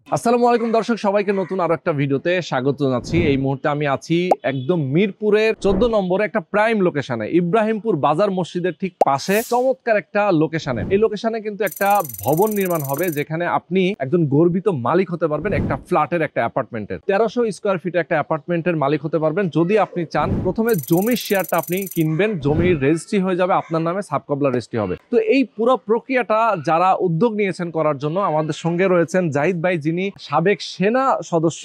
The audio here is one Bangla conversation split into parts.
আসসালামু আলাইকুম দর্শক, সবাইকে নতুন আরো একটা ভিডিওতে স্বাগত জানাচ্ছি। এই মুহূর্তে আমি আছি একদম মিরপুরের 14 নম্বরে একটা প্রাইম লোকেশনে, ইব্রাহিমপুর বাজার মসজিদের ঠিক পাশে চমৎকার একটা লোকেশনে। এই লোকেশনে কিন্তু একটা ভবন নির্মাণ হবে, যেখানে আপনি একজন গর্বিত মালিক হতে পারবেন। একটা ফ্ল্যাটের, একটা অ্যাপার্টমেন্টের 1300 স্কোয়ার ফিট একটা অ্যাপার্টমেন্টের মালিক হতে পারবেন যদি আপনি চান। প্রথমে জমির শেয়ারটা আপনি কিনবেন, জমির রেজিস্ট্রি হয়ে যাবে আপনার নামে, সাবকবলা রেজিস্ট্রি হবে। তো এই পুরো প্রক্রিয়াটা যারা উদ্যোগ নিয়েছেন করার জন্য, আমাদের সঙ্গে রয়েছেন জাহিদ ভাই, যিনি সাবেক সেনা সদস্য।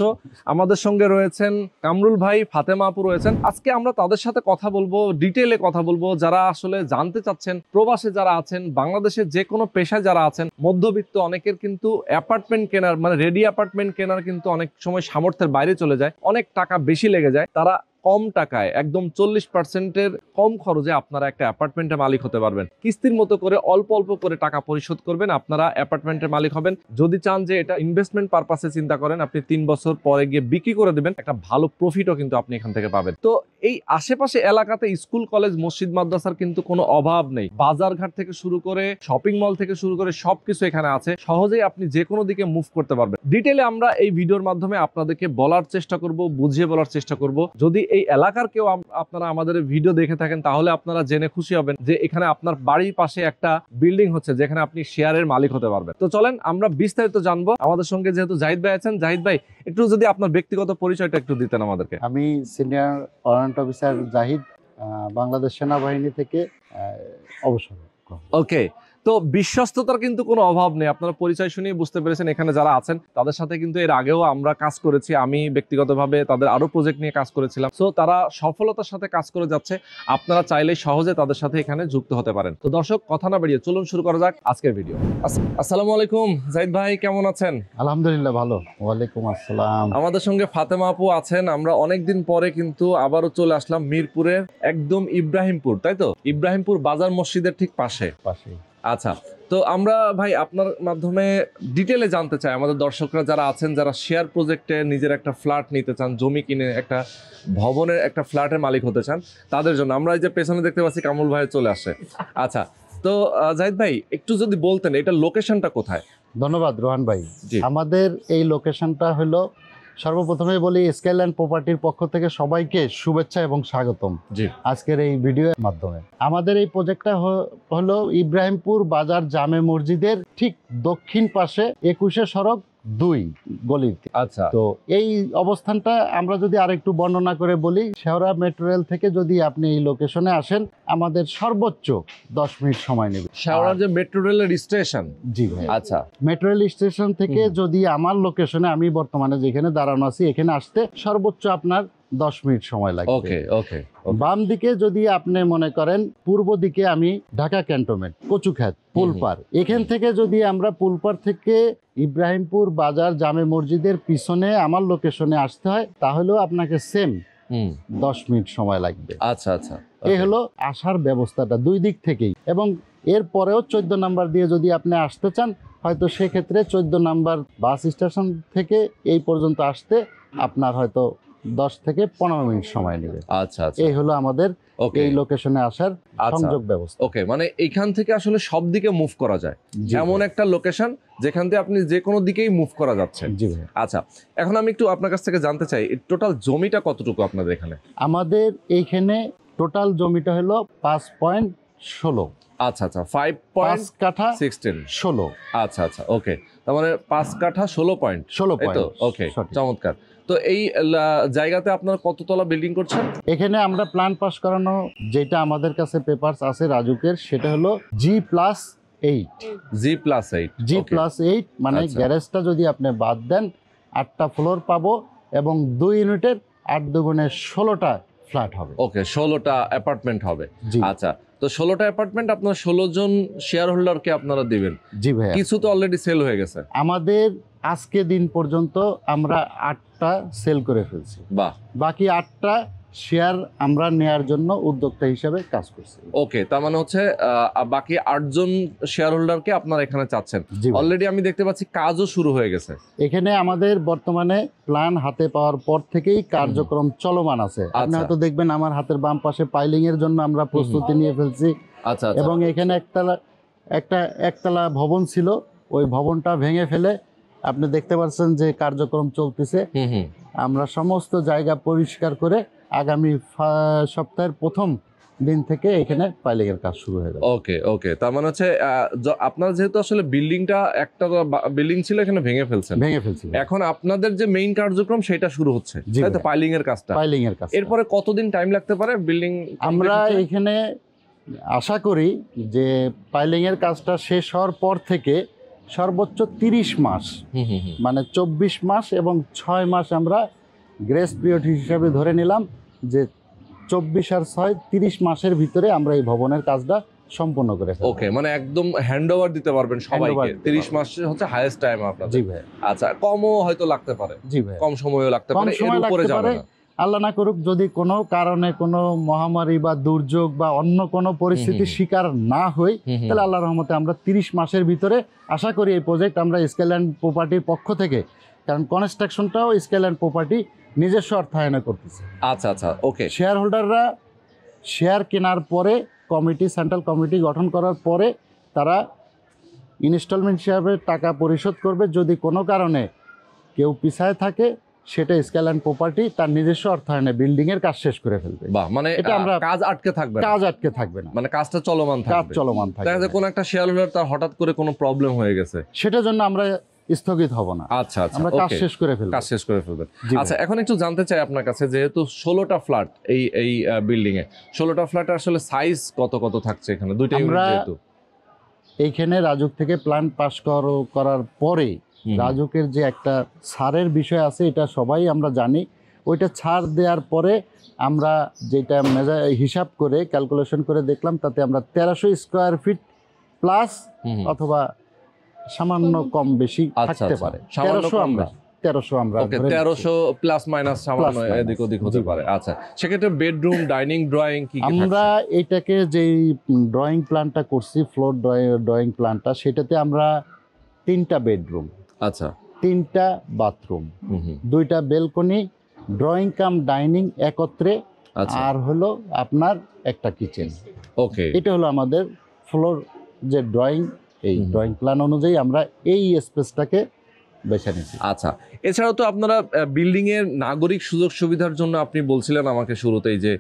আমাদের সঙ্গে রয়েছেন কামরুল ভাই, ফাতেমা আপু রয়েছেন। আজকে আমরা তাদের সাথে কথা বলবো, ডিটেইলে কথা বলবো, যারা আসলে জানতে চাচ্ছেন, প্রবাসে যারা আছেন, বাংলাদেশের যে কোনো পেশায় যারা আছেন, মধ্যবিত্ত অনেকের কিন্তু অ্যাপার্টমেন্ট কেনার, মানে রেডি অ্যাপার্টমেন্ট কেনার কিন্তু অনেক সময় সামর্থ্যের বাইরে চলে যায়, অনেক টাকা বেশি লেগে যায়। তারা কম টাকায়, একদম 40%-এর কম খরচে আপনারা একটা অ্যাপার্টমেন্টের মালিক হতে পারবেন। কিস্তির মতো করে অল্প অল্প করে টাকা পরিশোধ করবেন, আপনারা অ্যাপার্টমেন্টের মালিক হবেন। যদি চান যে এটা ইনভেস্টমেন্ট পারপাসে চিন্তা করেন, আপনি 3 বছর পরে গিয়ে বিক্রি করে দেবেন, একটা ভালো প্রফিটও কিন্তু আপনি এখান থেকে পাবেন। তো এই আশেপাশে এলাকাতে স্কুল, কলেজ, মসজিদ, মাদ্রাসার কিন্তু কোনো অভাব নেই। বাজারঘাট থেকে শুরু করে শপিং মল থেকে শুরু করে সবকিছু এখানে আছে। সহজেই আপনি যে কোনো দিকে মুভ করতে পারবেন। ডিটেইলে আমরা এই ভিডিওর মাধ্যমে আপনাদেরকে বলার চেষ্টা করব, বুঝিয়ে বলার চেষ্টা করব। যদি এই এলাকার কেউ আপনারা আমাদের ভিডিও দেখে থাকেন, তাহলে আপনারা জেনে খুশি হবেন যে এখানে আপনার বাড়ির পাশে একটা বিল্ডিং হচ্ছে, যেখানে আপনি শেয়ারের মালিক হতে পারবেন। তো চলেন আমরা বিস্তারিত জানবো। আমাদের সঙ্গে যেহেতু জাহিদ ভাই আছেন, জাহিদ ভাই একটু যদি আপনার ব্যক্তিগত পরিচয়টা একটু দিতেন আমাদেরকে। আমি senior warrant officer Zahid, Bangladesh সেনাবাহিনী থেকে অবসর। ওকে, তো বিশ্বস্ততার কিন্তু কোনো অভাব নেই। আপনারা পরিচয় শুনেই বুঝতে পেরেছেন এখানে যারা আছেন তাদের সাথে কিন্তু এর আগেও আমরা কাজ করেছি। আমি ব্যক্তিগতভাবে তাদের আরো প্রজেক্ট নিয়ে কাজ করেছিলাম। সো তারা সফলতার সাথে কাজ করে যাচ্ছে। আপনারা চাইলে সহজে তাদের সাথে এখানে যুক্ত হতে পারেন। তো দর্শক, কথা না বাড়িয়ে চলুন শুরু করা যাক আজকের ভিডিও। আসসালামু আলাইকুম জাহিদ ভাই, কেমন আছেন? আলহামদুলিল্লাহ ভালো। ওয়ালাইকুম আসসালাম। আমাদের সঙ্গে ফাতেমা আপু আছেন। আমরা অনেকদিন পরে কিন্তু আবারও চলে আসলাম মিরপুরের একদম ইব্রাহিমপুর, তাই তো? ইব্রাহিমপুর বাজার মসজিদের ঠিক পাশে। আচ্ছা, তো আমরা ভাই আপনার মাধ্যমে ডিটেলে জানতে চাই, আমাদের দর্শকরা যারা আছেন, যারা শেয়ার প্রজেক্টে নিজের একটা ফ্ল্যাট নিতে চান, জমি কিনে একটা ভবনের, একটা ফ্ল্যাটের মালিক হতে চান, তাদের জন্য আমরা এই যে পেছনে দেখতে পাচ্ছি কামরুল ভাই চলে আসে। আচ্ছা, তো জাহিদ ভাই একটু যদি বলতেন এটা লোকেশনটা কোথায়? ধন্যবাদ রোহান ভাই। আমাদের এই লোকেশনটা হলো, সর্বপ্রথমে বলি স্কাইল্যান্ড প্রপার্টির পক্ষ থেকে সবাইকে শুভেচ্ছা এবং স্বাগতম আজকের এই ভিডিওর মাধ্যমে। আমাদের এই প্রজেক্টটা হলো ইব্রাহিমপুর বাজার জামে মসজিদের ঠিক দক্ষিণ পাশে 21 সড়ক 2 গলিতে। আচ্ছা, তো এই অবস্থানটা আমরা যদি আরেকটু বর্ণনা করে বলি, শেওড়া মেট্রো রেল থেকে যদি আপনি এই লোকেশনে আসেন, আমাদের সর্বোচ্চ 10 মিনিট সময় নেবে। শেওড়ার যে মেট্রো রেলের স্টেশন? জি ভাই। আচ্ছা, মেট্রো রেল স্টেশন থেকে যদি আমার লোকেশনে, আমি বর্তমানে যেখানে দাঁড়ানো আছি, এখানে আসতে সর্বোচ্চ আপনার 10 মিনিট সময় লাগবে। ওকে ওকে। বাম দিকে যদি আপনি মনে করেন, পূর্ব দিকে আমি ঢাকা ক্যান্টনমেন্ট, কচুখাত, পুলপার, এখান থেকে যদি আমরা পুলপার থেকে ইব্রাহিমপুর বাজার জামে মসজিদের পিছনে আমার লোকেশনে আসতে হয়, তাহলেও আপনাকে সেম 10 মিনিট সময় লাগবে। আচ্ছা আচ্ছা, এই হলো আসার ব্যবস্থাটা দুই দিক থেকেই। এবং এর পরেও 14 নাম্বার দিয়ে যদি আপনি আসতে চান, হয়তো সেক্ষেত্রে 14 নাম্বার বাস স্টেশন থেকে এই পর্যন্ত আসতে আপনার হয়তো 10 থেকে 15 মিনিট সময় নেবে। আচ্ছা আচ্ছা, এই হলো আমাদের এই লোকেশনে আসার সংযোগ ব্যবস্থা। ওকে, মানে এখান থেকে আসলে সব দিকে মুভ করা যায়, এমন একটা লোকেশন যেখান থেকে আপনি যে কোনো দিকেই মুভ করা যাচ্ছে। জি ভাই। আচ্ছা, এখন আমি একটু আপনার কাছ থেকে জানতে চাই টোটাল জমিটা কতটুকু আপনাদের এখানে? আমাদের এইখানে টোটাল জমিটা হলো 5.16। আচ্ছা আচ্ছা, 5 কাঠা 16। আচ্ছা আচ্ছা, ওকে, তার মানে 5 কাঠা 16 পয়েন্ট। ওকে, চমৎকার। তো এই জায়গাতে আপনারা কততলা বিল্ডিং করছেন? এখানে আমরা প্ল্যান পাস করানো যেটা আমাদের কাছে পেপারস আছে রাজুকের, সেটা হলো G+8। G+8 মানে গ্যারেজটা যদি আপনি বাদ দেন 8টা ফ্লোর পাবো, এবং 2 ইউনিটের 8 দুগুণে 16টা ফ্ল্যাট হবে। ওকে, 16টা অ্যাপার্টমেন্ট হবে। আচ্ছা, তো 16টা অ্যাপার্টমেন্ট আপনার 16 জন শেয়ার হোল্ডারকে আপনারা দিবেন? জি ভাই। কিছু তো অলরেডি সেল হয়ে গেছে আমাদের, আজকে দিন পর্যন্ত আমরা 8টা সেল করে ফেলছি। বাহ। বাকি 8টা শেয়ার আমরা নেয়ার জন্য উদ্যোক্তা হিসেবে কাজ করছি। ওকে, তার মানে হচ্ছে বাকি 8 জন শেয়ার হোল্ডারকে আপনারা এখানে চাচ্ছেন। অলরেডি আমি দেখতে পাচ্ছি কাজও শুরু হয়ে গেছে এখানে। আমাদের বর্তমানে প্ল্যান হাতে পাওয়ার পর থেকেই কার্যক্রম চলমান আছে। আপনি হয়তো দেখবেন আমার হাতের বাম পাশে পাইলিং এর জন্য আমরা প্রস্তুতি নিয়ে ফেলছি। আচ্ছা, এবং এখানে একতলা ভবন ছিল, ওই ভবনটা ভেঙে ফেলে আপনি দেখতে পাচ্ছেন যে কার্যক্রম চলতেছে। আমরা সমস্ত জায়গা পরিষ্কার করে আগামী সপ্তাহের প্রথম দিন থেকে এখানে পাইলিং এর কাজ শুরু হয়ে যাবে। ওকে ওকে, তার মানে হচ্ছে আপনার যেহেতু আসলে বিল্ডিংটা একটা বিল্ডিং ছিল এখানে ভেঙে ফেলছি, এখন আপনাদের যে মেইন কার্যক্রম সেটা শুরু হচ্ছে, তাই তো? পাইলিং এর কাজটা, পাইলিং এর কাজ। এরপরে কতদিন টাইম লাগতে পারে বিল্ডিং? আমরা এখানে আশা করি যে পাইলিং এর কাজটা শেষ হওয়ার পর থেকে সর্বোচ্চ 30 মাস, মানে 24 মাস এবং 6 মাস আমরা গ্রেস পিরিয়ড হিসেবে ধরে নিলাম যে 24 আর 6 30 মাসের ভিতরে আমরা এই ভবনের কাজটা সম্পন্ন করে ফেলব। ওকে, মানে একদম হ্যান্ডওভার দিতে পারবেন সবাইকে। 30 মাস হচ্ছে হাইয়েস্ট টাইম আপনাদের। জি ভাই। আচ্ছা, কমও হয়তো লাগতে পারে। জি ভাই, কম সময়ও লাগতে পারে, এর উপরে যাবে না। আল্লাহ না করুক, যদি কোনো কারণে কোনো মহামারী বা দুর্যোগ বা অন্য কোনো পরিস্থিতির শিকার না হই, তাহলে আল্লাহর রহমতে আমরা 30 মাসের ভিতরে আশা করি এই প্রজেক্ট আমরা স্কেল অ্যান্ড প্রপার্টির পক্ষ থেকে, কারণ কনস্ট্রাকশনটাও স্কেল অ্যান্ড প্রপার্টি নিজস্ব অর্থায়নে করতেছে। আচ্ছা আচ্ছা, ওকে। শেয়ার হোল্ডাররা শেয়ার কেনার পরে কমিটি, সেন্ট্রাল কমিটি গঠন করার পরে তারা ইনস্টলমেন্ট হিসাবে টাকা পরিশোধ করবে। যদি কোনো কারণে কেউ পিছায় থাকে, সেটা স্কেল অ্যান্ড প্রপার্টি তার নিজস্ব অর্থায়নে বিল্ডিং এর কাজ শেষ করে ফেলবে। বাহ, মানে এটা আমরা কাজ আটকে থাকবে না, কাজ আটকে থাকবে না, মানে কাজটা চলমান থাকবে, কাজ চলমান থাকবে। দেখা যায় কোন একটা শেয়ার হোল্ডার তার হঠাৎ করে কোনো প্রবলেম হয়ে গেছে, সেটার জন্য আমরা স্থগিত হব না। আচ্ছা আচ্ছা, আমরা কাজ শেষ করে ফেলব, কাজ শেষ করে ফেলবেন। আচ্ছা, এখন একটু জানতে চাই আপনার কাছে, যেহেতু 16টা ফ্ল্যাট এই বিল্ডিং এ, 16টা ফ্ল্যাটের আসলে সাইজ কত কত থাকছে এখানে? দুইটা ইউনিট যেহেতু এইখানে রাজুক থেকে প্ল্যান পাস করার পরে রাজুকের যে একটা ছাড়ের বিষয় আছে, এটা সবাই আমরা জানি। ওইটা ছাড় দেওয়ার পরে আমরা যেটা হিসাব করে ক্যালকুলেশন করে দেখলাম, তাতে আমরা 1300 স্কোয়ার ফিট প্লাস অথবা সামান্য কম বেশি থাকতে পারে। 1300 আমরা 1300 প্লাস মাইনাস সামান্য এদিক ওদিক হতে পারে। আচ্ছা, সেক্ষেত্রে বেডরুম, ডাইনিং, ড্রয়িং কি আমরা এইটাকে যে ড্রয়িং প্ল্যানটা করছি, ফ্লোর ড্রয়িং প্ল্যানটা, সেটাতে আমরা 3টা বেডরুম, আচ্ছা 3টা বাথরুম, 2টা বেলকনি, ড্রয়িং কাম ডাইনিং একত্রে, আর হলো আপনার একটা কিচেন। ওকে, এটা হলো আমাদের ফ্লোর যে ড্রয়িং, এই ড্রয়িং প্ল্যান অনুযায়ী আমরা এই স্পেসটাকে বেছে নিয়েছি। আচ্ছা, এছাড়াও তো আপনারা বিল্ডিং এর নাগরিক সুযোগ সুবিধার জন্য আপনি বলছিলেন আমাকে শুরুতেই যে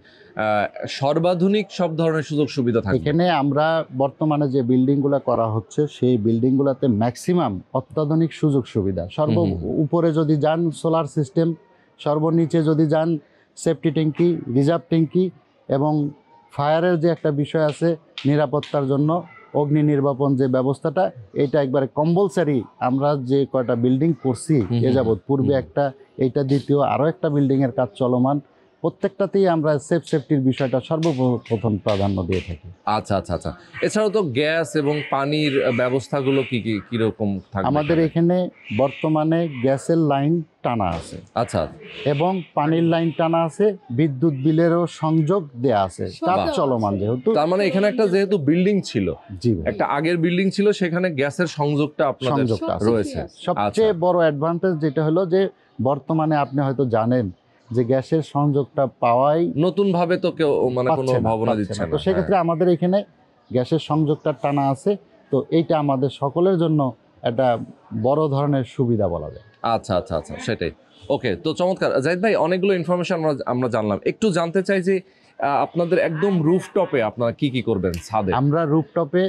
সর্বাধুনিক সব ধরনের সুযোগ সুবিধা থাকে এখানে। আমরা বর্তমানে যে বিল্ডিংগুলো করা হচ্ছে, সেই বিল্ডিংগুলোতে ম্যাক্সিমাম অত্যাধুনিক সুযোগ সুবিধা। উপরে যদি যান সোলার সিস্টেম, সর্বনিচে যদি যান সেফটি ট্যাঙ্কি, রিজার্ভ ট্যাঙ্কি, এবং ফায়ারের যে একটা বিষয় আছে নিরাপত্তার জন্য অগ্নি নির্বাপন যে ব্যবস্থাটা, এটা একবারে কম্পালসারি। আমরা যে কয়টা বিল্ডিং করছি এ যাবৎ, পূর্বে একটা, এইটা দ্বিতীয়, আরও একটা বিল্ডিংয়ের কাজ চলমান, প্রত্যেকটাতেই আমরা সেফটির বিষয়টা সর্বপ্রথম প্রাধান্য দিয়ে থাকি। আচ্ছা আচ্ছা আচ্ছা, এছাড়াও তো গ্যাস এবং পানির ব্যবস্থাগুলো কিরকম থাকবে? আমাদের এখানে বর্তমানে গ্যাসের লাইন টানা আছে, আচ্ছা, এবং পানির লাইন টানা আছে, বিদ্যুৎ বিলেরও সংযোগ দেয়া আছে, কাজ চলমান যেহেতু। তার মানে এখানে একটা যেহেতু বিল্ডিং ছিল, একটা আগের বিল্ডিং ছিল, সেখানে গ্যাসের সংযোগটা আপনাদের রয়েছে। সবচেয়ে বড় অ্যাডভান্টেজ যেটা হলো যে বর্তমানে আপনি হয়তো জানেন যে গ্যাসের সংযোগটা পাওয়াই নতুন ভাবে তো কেউ মানে কোনো ভাবনা দিচ্ছে না। তো সেক্ষেত্রে আমাদের এখানে গ্যাসের সংযোগটা টানা আছে, তো এইটা আমাদের সকলের জন্য একটা বড় ধরনের সুবিধা বলা যায়। আচ্ছা আচ্ছা আচ্ছা, সেটাই। ওকে, তো চমৎকার জাহিদ ভাই, অনেকগুলো ইনফরমেশন আমরা জানলাম। একটু জানতে চাই যে আপনাদের একদম রুফটপে আপনারা কি কি করবেন ছাদে? আমরা রুফটপে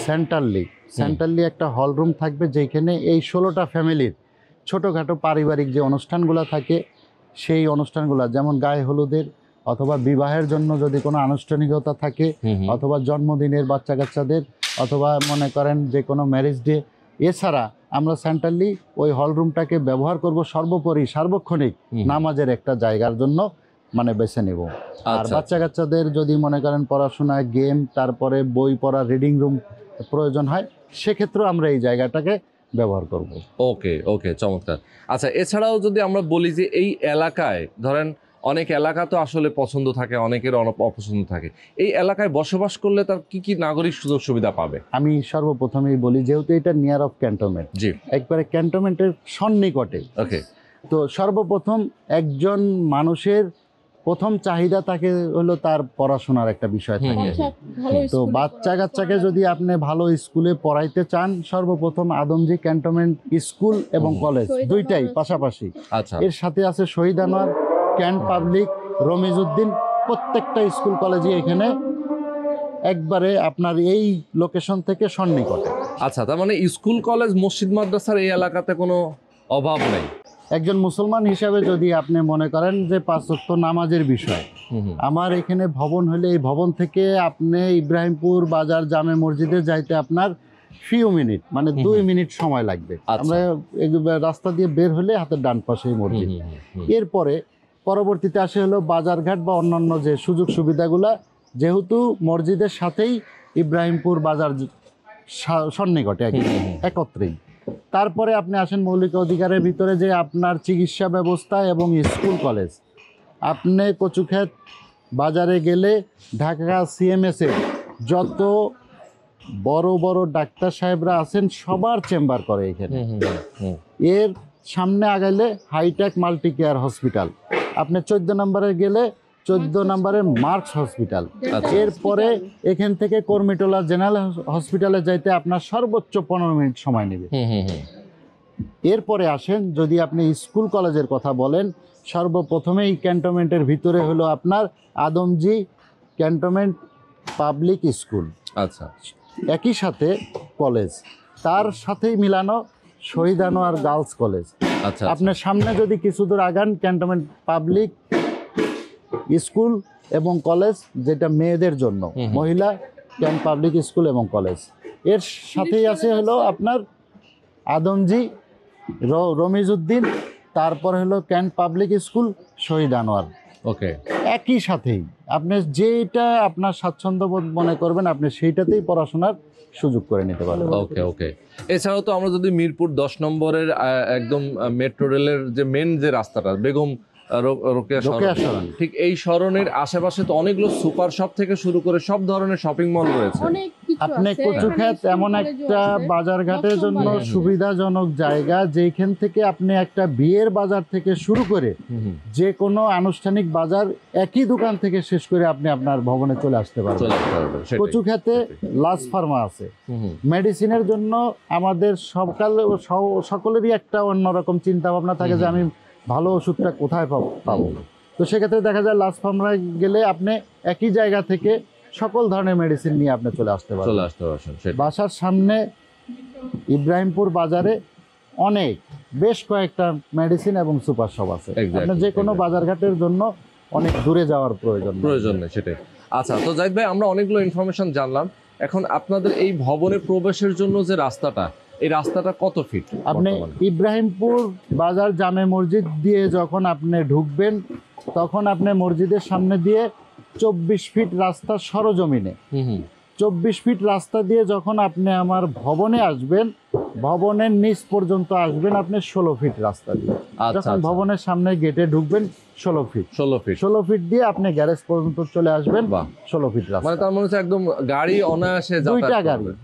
সেন্ট্রালি একটা হল রুম থাকবে, যেখানে এই 16টা ফ্যামিলির ছোটোখাটো পারিবারিক যে অনুষ্ঠানগুলো থাকে, সেই অনুষ্ঠানগুলো, যেমন গায়ে হলুদের অথবা বিবাহের জন্য যদি কোনো আনুষ্ঠানিকতা থাকে, অথবা জন্মদিনের বাচ্চা কাচ্চাদের, অথবা মনে করেন যে কোনো ম্যারেজ ডে, এছাড়া আমরা সেন্ট্রালি ওই হল রুমটাকে ব্যবহার করব সর্বোপরি সার্বক্ষণিক নামাজের একটা জায়গার জন্য মানে বেছে নেব। আর বাচ্চা কাচ্চাদের যদি মনে করেন পড়াশোনায়, গেম, তারপরে বই পড়া, রিডিং রুম প্রয়োজন হয়, সেক্ষেত্রেও আমরা এই জায়গাটাকে ব্যবহার করব। ওকে ওকে, চমৎকার। আচ্ছা, এছাড়াও যদি আমরা বলি যে এই এলাকায় ধরেন অনেক এলাকা তো আসলে পছন্দ থাকে, অনেকের অপছন্দ থাকে, এই এলাকায় বসবাস করলে তার কি কি নাগরিক সুযোগ সুবিধা পাবে? আমি সর্বপ্রথমেই বলি, যেহেতু এটা নিয়ার অফ ক্যান্টনমেন্ট, জি, একবারে ক্যান্টনমেন্টের সন্নিকটে। ওকে, তো সর্বপ্রথম একজন মানুষের প্রথম চাহিদা থাকে হলো তার পড়াশোনার একটা বিষয় থাকে। তো বাচ্চা কাচ্চাকে যদি আপনি ভালো স্কুলে পড়াইতে চান, সর্বপ্রথম আদমজী ক্যান্টনমেন্ট স্কুল এবং কলেজ দুইটাই পাশাপাশি। আচ্ছা, এর সাথে আছে শহীদ আনোয়ার, ক্যান্ট পাবলিক, রমিজউদ্দিন, প্রত্যেকটা স্কুল কলেজই এখানে একবারে আপনার এই লোকেশন থেকে সন্নিকটে। আচ্ছা, তার মানে স্কুল কলেজ মসজিদ মাদ্রাসার এই এলাকাতে কোনো অভাব নেই। একজন মুসলমান হিসাবে যদি আপনি মনে করেন যে 5 ওয়াক্ত নামাজের বিষয়, আমার এখানে ভবন হলে এই ভবন থেকে আপনি ইব্রাহিমপুর বাজার জামে মসজিদে যাইতে আপনার ফিউ মিনিট, মানে 2 মিনিট সময় লাগবে। আমরা রাস্তা দিয়ে বের হলে হাতের ডান পাশেই মসজিদ। এরপরে পরবর্তীতে আসে হলো বাজারঘাট বা অন্যান্য যে সুযোগ সুবিধাগুলা, যেহেতু মসজিদের সাথেই ইব্রাহিমপুর বাজার সন্নিকটে একত্রেই। তারপরে আপনি আসেন মৌলিক অধিকারের ভিতরে যে আপনার চিকিৎসা ব্যবস্থা এবং স্কুল কলেজ। আপনি কচুক্ষেত বাজারে গেলে ঢাকা সিএমএসে যত বড় বড় ডাক্তার সাহেবরা আছেন সবার চেম্বার করে এখানে। এর সামনে আগাইলে হাইটেক মাল্টি কেয়ার হসপিটাল, আপনি 14 নম্বরে গেলে 14 নম্বরের মার্কস হসপিটাল। এরপরে এখান থেকে কর্মীটোলা জেনারেল হসপিটালে যাইতে আপনার সর্বোচ্চ 15 মিনিট সময় নেবে। এরপরে আসেন যদি আপনি স্কুল কলেজের কথা বলেন, সর্বপ্রথমে এই ক্যান্টনমেন্টের ভিতরে হলো আপনার আদমজী ক্যান্টনমেন্ট পাবলিক স্কুল। আচ্ছা, একই সাথে কলেজ, তার সাথেই মিলানো শহীদ আনোয়ার গার্লস কলেজ। আচ্ছা, আপনার সামনে যদি কিছু দূর আগান ক্যান্টনমেন্ট পাবলিক স্কুল এবং কলেজ, যেটা মেয়েদের জন্য, মহিলা ক্যান্ট পাবলিক স্কুল এবং কলেজ। এর সাথেই আছে হলো আপনার আদমজী রমিজউদ্দিন, তারপর হলো ক্যান্ট পাবলিক স্কুল শহীদ আনোয়ার। ওকে, একই সাথেই আপনি যেটা আপনার স্বাচ্ছন্দ্য বোধ মনে করবেন আপনি সেইটাতেই পড়াশোনার সুযোগ করে নিতে পারবেন। ওকে ওকে। এছাড়াও তো আমরা যদি মিরপুর 10 নম্বরের একদম মেট্রো রেলের যে মেন যে রাস্তাটা বেগম রোকেয়া সরণ, ঠিক এই সরণের আশেপাশে তো অনেকগুলো সুপার শপ থেকে শুরু করে সব ধরনের শপিং মল রয়েছে। আপনি কচুক্ষেত এমন একটা বাজারঘাটের জন্য সুবিধাজনক জায়গা, যেখান থেকে আপনি একটা বিয়ের বাজার থেকে শুরু করে যে কোনো আনুষ্ঠানিক বাজার একই দোকান থেকে শেষ করে আপনি আপনার ভবনে চলে আসতে পারবেন। কচুক্ষেতে লাস ফার্মা আছে, মেডিসিনের জন্য আমাদের সকলেরই একটা অন্যরকম চিন্তা ভাবনা থাকে যে আমি ভালো ওষুধটা কোথায় পাবো। তো সেক্ষেত্রে দেখা যায় লাস ফার্মায় গেলে আপনি একই জায়গা থেকে সকল ধরনের মেডিসিন নিয়ে আপনি চলে আসতে পারবেন। বাসার সামনে ইব্রাহিমপুর বাজারে বেশ কয়েকটা মেডিসিন এবং সুপার শপ আছে। আপনি যে কোনো বাজারঘাটের জন্য অনেক দূরে যাওয়ার প্রয়োজন নেই সেটাই। আচ্ছা, তো জাহিদ ভাই, আমরা অনেকগুলো ইনফরমেশন জানলাম। এখন আপনাদের এই ভবনে প্রবেশের জন্য যে রাস্তাটা, এই রাস্তাটা কত ফিট? আপনি ইব্রাহিমপুর বাজার জামে মসজিদ দিয়ে যখন আপনি ঢুকবেন, তখন আপনি মসজিদের সামনে দিয়ে 24 ফিট রাস্তা সরজমিনে, 24 ফিট রাস্তা দিয়ে যখন আপনি আমার ভবনে আসবেন, ভবনের নিচ পর্যন্ত আসবেন আপনি 16 ফিট রাস্তা দিয়ে। যখন ভবনের সামনে গেটে ঢুকবেন 16 ফিট দিয়ে আপনি গ্যারেজ পর্যন্ত চলে আসবেন। 16 ফিট রাস্তা, মানে তার মনে হচ্ছে একদম গাড়ি অনায়াসে,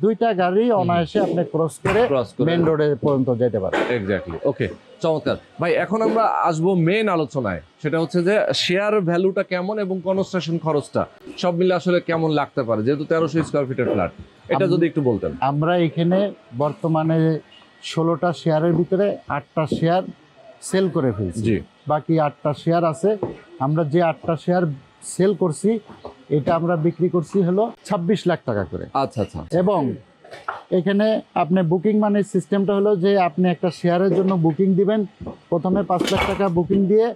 দুইটা গাড়ি অনায়াসে আপনি ক্রস করে মেইন রোডে পর্যন্ত যেতে পারেন। এক্স্যাক্টলি। ওকে, চমৎকার ভাই। এখন আমরা আসবো মেইন আলোচনায়, সেটা হচ্ছে যে শেয়ার ভ্যালুটা কেমন এবং কনস্ট্রাকশন খরচটা সব মিলে আসলে কেমন লাগতে পারে, যেহেতু 1300 স্কয়ার ফিটের ফ্ল্যাট। এটা যদি একটু বলতেন। আমরা এখানে বর্তমানে 16টা শেয়ারের ভিতরে 8টা শেয়ার সেল করে ফেলছি, বাকি 8টা শেয়ার আছে। আমরা যে 8টা শেয়ার সেল করছি এটা আমরা বিক্রি করছি হলো 26 লাখ টাকা করে। আচ্ছা আচ্ছা। এবং এখানে আপনি বুকিং মানে সিস্টেমটা হলো যে আপনি একটা শেয়ারের জন্য বুকিং দিবেন, প্রথমে 5 লাখ টাকা বুকিং দিয়ে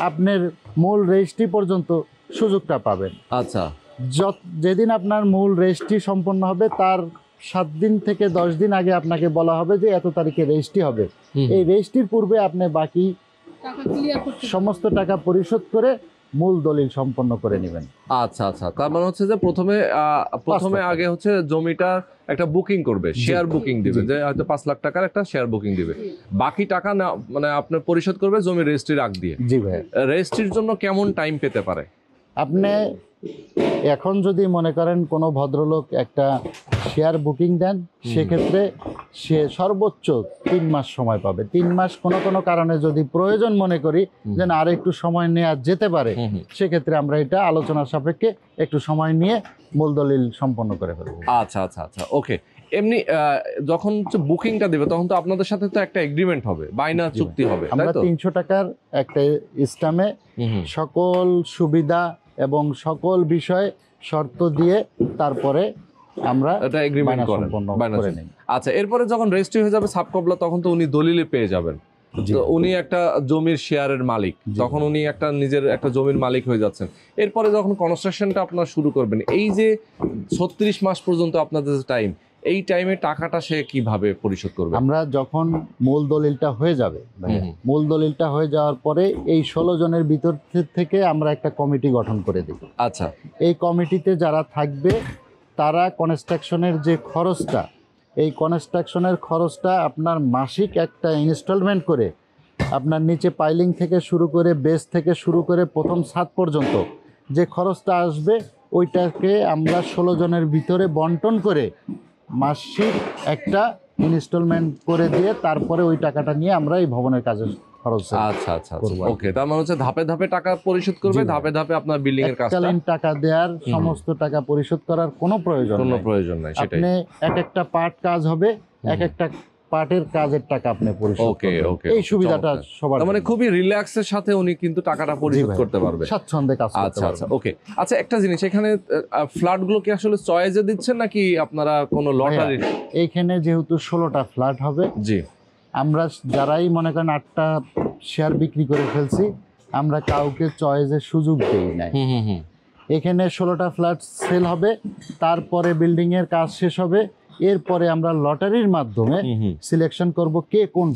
আপনার মূল রেজিস্ট্রি পর্যন্ত সুযোগটা পাবেন। আচ্ছা, যেদিন আপনার মূল রেজিস্ট্রি সম্পন্ন হবে তার 7 দিন থেকে 10 দিন আগে আপনাকে বলা হবে যে এত তারিখে রেজিস্ট্রি হবে। এই রেজিস্ট্রির পূর্বে আপনি বাকি সমস্ত টাকা পরিশোধ করে মূল দলিল সম্পন্ন করে নেবেন। আচ্ছা আচ্ছা, তার মানে হচ্ছে যে প্রথমে আগে হচ্ছে জমিটা একটা বুকিং করবে, শেয়ার বুকিং দিবে, যে হয়তো 5 লাখ টাকার একটা শেয়ার বুকিং দিবে, বাকি টাকা না মানে আপনি পরিশোধ করবে জমি রেজিস্ট্রির আগ দিয়ে। জি ভাই। রেজিস্ট্রির জন্য কেমন টাইম পেতে পারে? আপনি এখন যদি মনে করেন কোনো ভদ্রলোক একটা শেয়ার বুকিং দেন সেক্ষেত্রে সে সর্বোচ্চ 3 মাস সময় পাবে। 3 মাস কোনো কোনো কারণে যদি প্রয়োজন মনে করি যে না আর একটু সময় নেওয়া যেতে পারে, সেক্ষেত্রে আমরা এটা আলোচনার সাপেক্ষে একটু সময় নিয়ে মূল দলিল সম্পন্ন করে ফেলবো। আচ্ছা আচ্ছা আচ্ছা, ওকে। এমনি যখন বুকিংটা দেবে তখন তো আপনাদের সাথে তো একটা এগ্রিমেন্ট হবে, বাইনা চুক্তি হবে, আমরা তাই তো? 300 টাকার একটা ইসলামে সকল সুবিধা এবং সকল বিষয় শর্ত দিয়ে তারপরে আমরা এটা এগ্রিমেন্ট করেন, বাইনা করে চুক্তি। নেই। আচ্ছা, এরপরে যখন রেজিস্ট্রি হয়ে যাবে সাবকবলা তখন তো উনি দলিলে পেয়ে যাবেন। তো উনি একটা জমির শেয়ারের মালিক, তখন উনি একটা নিজের একটা জমির মালিক হয়ে যাচ্ছেন। এরপরে যখন কনস্ট্রাকশনটা আপনারা শুরু করবেন, এই যে 36 মাস পর্যন্ত আপনাদের টাইম, এই টাইমে টাকাটা সে কিভাবে পরিশোধ করবে? আমরা যখন মূল দলিলটা হয়ে যাবে, মূল দলিলটা হয়ে যাওয়ার পরে এই 16 জনের ভিতর থেকে আমরা একটা কমিটি গঠন করে দিই। আচ্ছা, এই কমিটিতে যারা থাকবে তারা কনস্ট্রাকশনের যে খরচটা, এই কনস্ট্রাকশনের খরচটা আপনার মাসিক একটা ইনস্টলমেন্ট করে আপনার নিচে পাইলিং থেকে শুরু করে বেস থেকে শুরু করে প্রথম ছাদ পর্যন্ত যে খরচটা আসবে ওইটাকে আমরা 16 জনের ভিতরে বন্টন করে মাসিক একটা ইনস্টলমেন্ট করে দিয়ে তারপরে ওই টাকাটা নিয়ে আমরা এই ভবনের কাজের খরচ। আচ্ছা আচ্ছা, ওকে। তার মানে হচ্ছে ধাপে ধাপে টাকা পরিশোধ করবে, ধাপে ধাপে আপনার বিল্ডিং এর কাজটা। এককালীন টাকা দেওয়ার সমস্ত টাকা পরিশোধ করার কোনো প্রয়োজন নাই, সেটাই। আপনি এক একটা পার্ট কাজ হবে, এক একটা পার্টের কাজের টাকা আপনি পরিশোধ করবেন। ওকে, এই সুবিধাটা সবার, মানে খুবই রিল্যাক্সের সাথে উনি কিন্তু টাকাটা পরিশোধ করতে পারবে, স্বাচ্ছন্দ্যে কাজ করতে আচ্ছা পারবে। আচ্ছা, ওকে। আচ্ছা, একটা জিনিস, এখানে ফ্ল্যাট গুলো কি আসলে চয়েসে দিচ্ছেন নাকি আপনারা কোনো লটারি? এইখানে যেহেতু 16টা ফ্ল্যাট হবে, জি, আমরা যারাই মনে করেন 8টা শেয়ার বিক্রি করে ফেলছি, আমরা কাউকে চয়েসের সুযোগ দেই নাই। এখানে 16টা ফ্ল্যাট সেল হবে, তারপরে বিল্ডিং এর কাজ শেষ হবে, এরপরে আমরা লটারির মাধ্যমে সিলেকশন করব কে কোন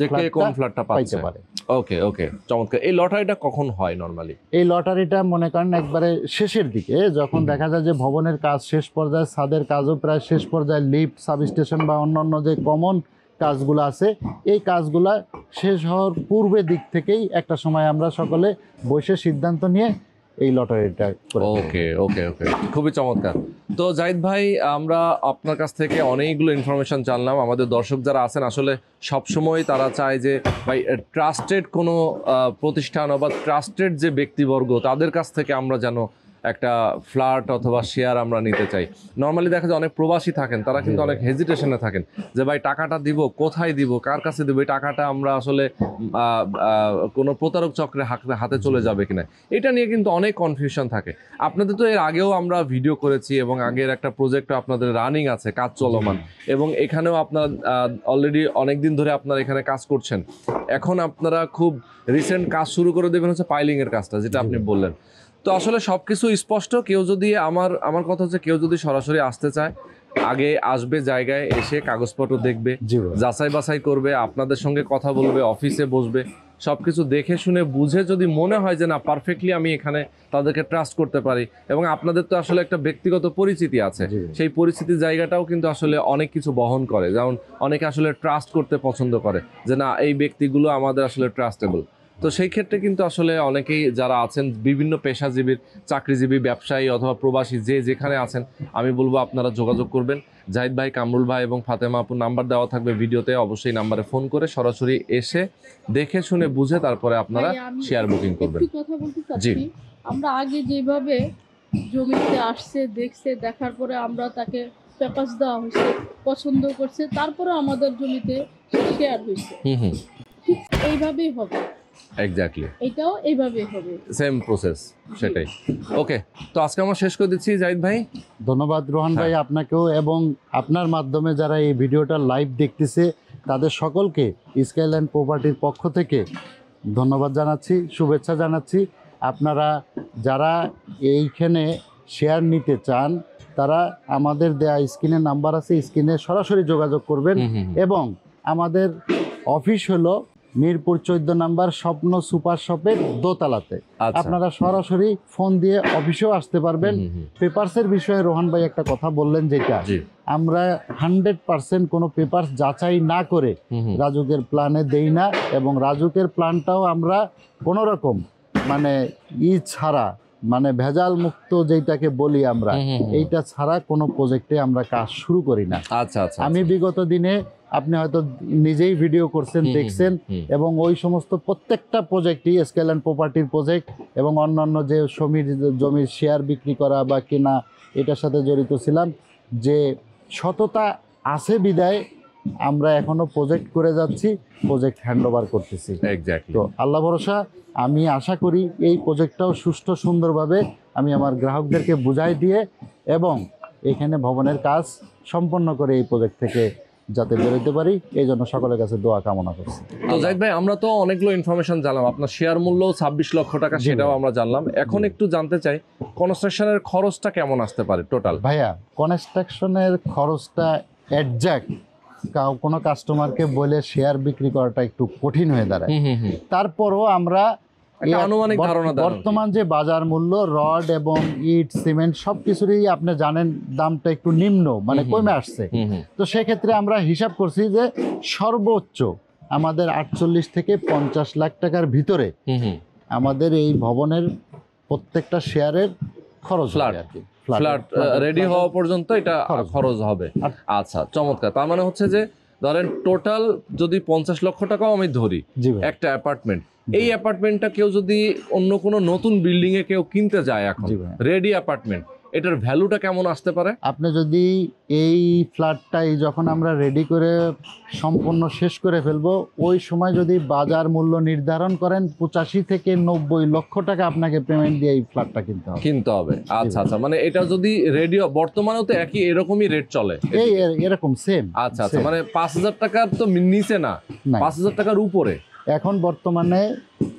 ফ্ল্যাটটা পাইতে পারে। ওকে ওকে, চমৎকার। এই লটারিটা কখন হয় নরমালি? এই লটারিটা মনে করেন একবারে শেষের দিকে, যখন দেখা যায় যে ভবনের কাজ শেষ পর্যায়ে, ছাদের কাজও প্রায় শেষ পর্যায়ে, লিফট, সাবস্টেশন বা অন্যান্য যে কমন কাজগুলো আছে, এই কাজগুলা শেষ হওয়ার পূর্বে দিক থেকেই একটা সময় আমরা সকলে বসে সিদ্ধান্ত নিয়ে এই লটারিটা করে। ওকে ওকে ওকে, খুবই চমৎকার। তো জাহিদ ভাই, আমরা আপনার কাছ থেকে অনেকগুলো ইনফরমেশন জানলাম। আমাদের দর্শক যারা আছেন আসলে সবসময় তারা চায় যে ভাই ট্রাস্টেড কোনো প্রতিষ্ঠান বা ট্রাস্টেড যে ব্যক্তিবর্গ তাদের কাছ থেকে আমরা যেন একটা ফ্ল্যাট অথবা শেয়ার আমরা নিতে চাই। নর্মালি দেখা যায় অনেক প্রবাসী থাকেন, তারা কিন্তু অনেক হেজিটেশনে থাকেন যে ভাই টাকাটা দিব কোথায় দিব, কার কাছে দিব, এই টাকাটা আমরা আসলে কোনো প্রতারক চক্রে হাতে চলে যাবে কিনা, এটা নিয়ে কিন্তু অনেক কনফিউশন থাকে। আপনাদের তো এর আগেও আমরা ভিডিও করেছি এবং আগের একটা প্রজেক্ট আপনাদের রানিং আছে, কাজ চলমান, এবং এখানেও আপনারা অলরেডি অনেক দিন ধরে আপনারা এখানে কাজ করছেন। এখন আপনারা খুব রিসেন্ট কাজ শুরু করে দেবেন হচ্ছে পাইলিংয়ের কাজটা, যেটা আপনি বললেন। তো আসলে সবকিছু স্পষ্ট। কেউ যদি আমার কথা হচ্ছে, কেউ যদি সরাসরি আসতে চায়, আগে আসবে, জায়গায় এসে কাগজপত্র দেখবে, যাচাই বাছাই করবে, আপনাদের সঙ্গে কথা বলবে, অফিসে বসবে, সবকিছু দেখে শুনে বুঝে যদি মনে হয় যে না পারফেক্টলি আমি এখানে তাদেরকে ট্রাস্ট করতে পারি, এবং আপনাদের তো আসলে একটা ব্যক্তিগত পরিচিতি আছে, সেই পরিচিতির জায়গাটাও কিন্তু আসলে অনেক কিছু বহন করে। যেমন অনেকে আসলে ট্রাস্ট করতে পছন্দ করে যে না এই ব্যক্তিগুলো আমাদের আসলে ট্রাস্টেবল। তো সেই ক্ষেত্রে কিন্তু আসলে অনেকেই যারা আছেন, বিভিন্ন পেশাজীবীর, চাকরিজীবী, ব্যবসায়ী অথবা প্রবাসী, যে যেখানে আছেন, আমি বলবো আপনারা যোগাযোগ করবেন। জাহিদ ভাই, কামরুল ভাই এবং ফাতেমা আপুর নাম্বার দেওয়া থাকবে ভিডিওতে, অবশ্যই নাম্বারে ফোন করে সরাসরি এসে দেখে শুনে বুঝে তারপরে আপনারা শেয়ার বুকিং করবেন। কথা বলতে চাচ্ছি, আমরা আগে যেভাবে জমিতে আসছে, দেখছে, দেখার পরে আমরা তাকে পেপারস দেওয়া হয়েছে, পছন্দ করছে, তারপরে আমাদের জমিতে শেয়ার হয়েছে, ঠিক এইভাবেই হবে। এক্স্যাক্টলি, এটাও এইভাবে হবে, সেম প্রসেস, সেটাই। ওকে, তো আজকে আমরা শেষ করে দিচ্ছি জাহিদ ভাই। ধন্যবাদ রোহান ভাই আপনাকেও, এবং আপনার মাধ্যমে যারা এই ভিডিওটা লাইভ দেখতেছে তাদের সকলকে স্কাইল্যান্ড প্রপার্টির পক্ষ থেকে ধন্যবাদ জানাচ্ছি, শুভেচ্ছা জানাচ্ছি। আপনারা যারা এইখানে শেয়ার নিতে চান তারা আমাদের দেয়া স্ক্রিনে নাম্বার আছে, স্ক্রিনে সরাসরি যোগাযোগ করবেন। এবং আমাদের অফিস হলো মিরপুর 14 নাম্বার স্বপ্ন সুপার শপের দোতলাতে। আপনারা সরাসরি ফোন দিয়ে অফিসেও আসতে পারবেন। পেপারসের বিষয়ে রোহান ভাই একটা কথা বললেন, যেটা আমরা 100% কোনো পেপারস যাচাই না করে রাজুকের প্ল্যানে দেই না, এবং রাজুকের প্ল্যানটাও আমরা কোনো রকম মানে ছাড়া মানে ভেজাল মুক্ত যেটাকে বলি আমরা, এইটা ছাড়া কোনো প্রজেক্টে আমরা কাজ শুরু করি না। আচ্ছা আচ্ছা। আমি বিগত দিনে আপনি হয়তো নিজেই ভিডিও করছেন, দেখছেন, এবং ওই সমস্ত প্রত্যেকটা প্রজেক্টই স্কেল অ্যান্ড প্রপার্টির প্রজেক্ট এবং অন্যান্য যে জমির শেয়ার বিক্রি করা বা কেনা, এটার সাথে জড়িত ছিলাম। যে সততা আছে বিদায় আমরা এখনো প্রজেক্ট করে যাচ্ছি, প্রজেক্ট হ্যান্ডওভার করতেছি। এক্স্যাক্টলি। তো আল্লাহ ভরসা, আমি আশা করি এই প্রজেক্টটাও সুষ্ঠু সুন্দরভাবে আমি আমার গ্রাহকদেরকে বুঝাই দিয়ে এবং এখানে ভবনের কাজ সম্পন্ন করে এই প্রজেক্ট থেকে যাতে বেরোতে পারি, এই জন্য সকলের কাছে দোয়া কামনা করছি। তো জাহিদ ভাই, আমরা তো অনেকগুলো ইনফরমেশন জানলাম, আপনার শেয়ার মূল্য 26 লক্ষ টাকা, সেটাও আমরা জানলাম। এখন একটু জানতে চাই কনস্ট্রাকশনের খরচটা কেমন আসতে পারে টোটাল? ভাইয়া, কনস্ট্রাকশনের খরচটা এক্সাক্ট কোনো কাস্টমারকে বলে শেয়ার বিক্রি করাটা একটু কঠিন হয়ে দাঁড়ায়। তারপরও আমরা আনুমানিক ধারণা বর্তমান যে বাজার মূল্য রড এবং ইট সিমেন্ট সবকিছুরই আপনি জানেন দামটা একটু নিম্ন, মানে কমে আসছে। তো সেক্ষেত্রে আমরা হিসাব করছি যে সর্বোচ্চ আমাদের 48 থেকে 50 লাখ টাকার ভিতরে আমাদের এই ভবনের প্রত্যেকটা শেয়ারের খরচ আর কি, ফ্ল্যাট রেডি হওয়া পর্যন্ত এটা খরচ হবে। আচ্ছা, চমৎকার। তার মানে হচ্ছে যে ধরেন টোটাল যদি 50 লক্ষ টাকাও আমি ধরি একটা অ্যাপার্টমেন্ট, এই অ্যাপার্টমেন্টটা কেউ যদি অন্য কোনো নতুন বিল্ডিং এ কেউ কিনতে যায় এখন রেডি অ্যাপার্টমেন্ট, এটার ভ্যালুটা কেমন আসতে পারে? আপনি যদি এই ফ্ল্যাটটাই যখন আমরা রেডি করে সম্পূর্ণ শেষ করে ফেলবো, ওই সময় যদি বাজার মূল্য নির্ধারণ করেন 85 থেকে 90 লক্ষ টাকা আপনাকে পেমেন্ট দিয়ে এই ফ্ল্যাটটা কিনতে হবে। আচ্ছা আচ্ছা, মানে এটা যদি রেডিও বর্তমানেও তো একই এরকমই রেট চলে, এরকম সেম। আচ্ছা আচ্ছা, মানে 5000 টাকার তো নিচে না, 5000 টাকার উপরে। এখন বর্তমানে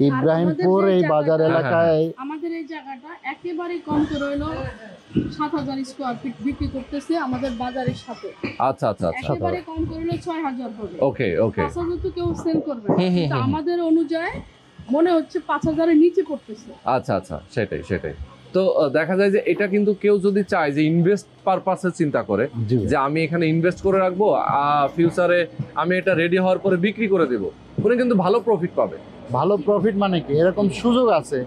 ইব্রাহিমপুর এই বাজার এলাকায় আমাদের এই জায়গাটা একেবারে কম করে হলো 7000 স্কয়ার ফিট বিক্রি করতেছে আমাদের বাজারের সাথে। আচ্ছা আচ্ছা আচ্ছা, একেবারে কম করে হলো 6000 হবে। ওকে ওকে, 5000 তো কেউ সেল করবে না, কিন্তু আমাদের অনুযায়ী মনে হচ্ছে 5000 এর নিচে পড়তেছে। আচ্ছা আচ্ছা, সেটাই সেটাই। তো দেখা যায় যে এটা কিন্তু কেউ যদি চায় যে ইনভেস্ট পারপাসে চিন্তা করে যে আমি এখানে ইনভেস্ট করে রাখবো, ফিউচারে আমি এটা রেডি হওয়ার পরে বিক্রি করে দেবো, উনি কিন্তু ভালো প্রফিট পাবে। ভালো প্রফিট মানে কি, এরকম সুযোগ আছে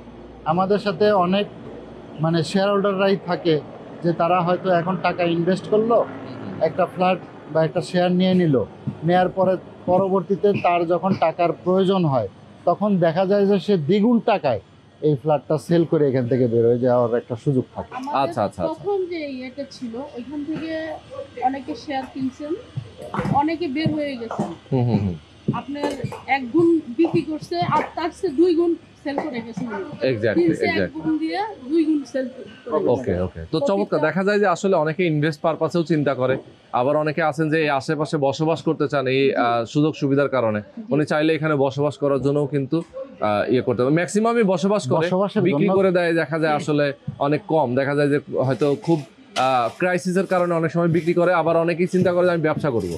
আমাদের সাথে অনেক, মানে শেয়ার হোল্ডাররাই থাকে যে তারা হয়তো এখন টাকা ইনভেস্ট করলো, একটা ফ্ল্যাট বা একটা শেয়ার নিয়ে নিল, নেয়ার পরে পরবর্তীতে তার যখন টাকার প্রয়োজন হয় তখন দেখা যায় যে সে দ্বিগুণ টাকায় এই ফ্ল্যাটটা সেল করে এখান থেকে বের হয়ে যাওয়ার একটা সুযোগ থাকে। আচ্ছা আচ্ছা, তখন যে এটা ছিল ওইখান থেকে অনেকে শেয়ার কিনছেন, অনেকে বের হয়ে গেছেন। আপনার 1 গুণ বিক্রি করছে আর তার চেয়ে 2 গুণ সেল করে গেছে। এক্স্যাক্টলি এক্স্যাক্টলি, 1 গুণ দিয়ে 2 গুণ সেল করে। ওকে ওকে। তো চমৎকার, দেখা যায় যে আসলে অনেকে ইনভেস্ট পারপাসেও চিন্তা করে, আবার অনেকে আছেন যে এই আশেপাশে বসবাস করতে চান এই সুযোগ সুবিধার কারণে, উনি চাইলে এখানে বসবাস করার জন্যও কিন্তু ইয়ে করতে হবে। ম্যাক্সিমামই বসবাস করে, বিক্রি করে দেয় দেখা যায় আসলে অনেক কম, দেখা যায় যে হয়তো খুব ক্রাইসিসের কারণে অনেক সময় বিক্রি করে, আবার অনেকেই চিন্তা করে যে আমি ব্যবসা করব।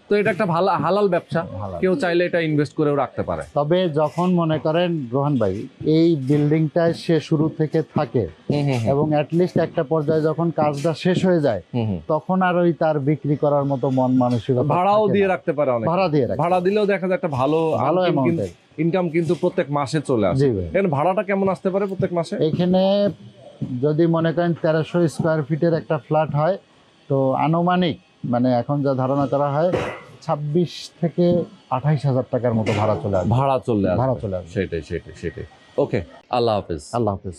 তো এটা একটা ভালো হালাল ব্যবসা, কেউ চাইলে এটা ইনভেস্ট করেও রাখতে পারে। তবে যখন মনে করেন রোহান ভাই এই বিল্ডিংটায় সে শুরু থেকে থাকে এবং অ্যাটলিস্ট একটা পর্যায়ে যখন কাজটা শেষ হয়ে যায় তখন আর ওই তার বিক্রি করার মতো মন মানসিকতা, ভাড়াও দিয়ে রাখতে পারে, অনেক ভাড়া দিলেও দেখা যায় একটা ভালো ইনকাম কিন্তু প্রত্যেক মাসে চলে আসে। এখানে ভাড়াটা কেমন আসতে পারে প্রত্যেক মাসে? এখানে যদি মনে করেন 1300 স্কোয়ার ফিটের একটা ফ্ল্যাট হয়, তো আনুমানিক মানে এখন যা ধারণা করা হয় 26 থেকে 28,000 টাকার মতো ভাড়া চলে আসে। সেটাই সেটাই সেটাই। ওকে, আল্লাহ হাফেজ। আল্লাহ হাফেজ।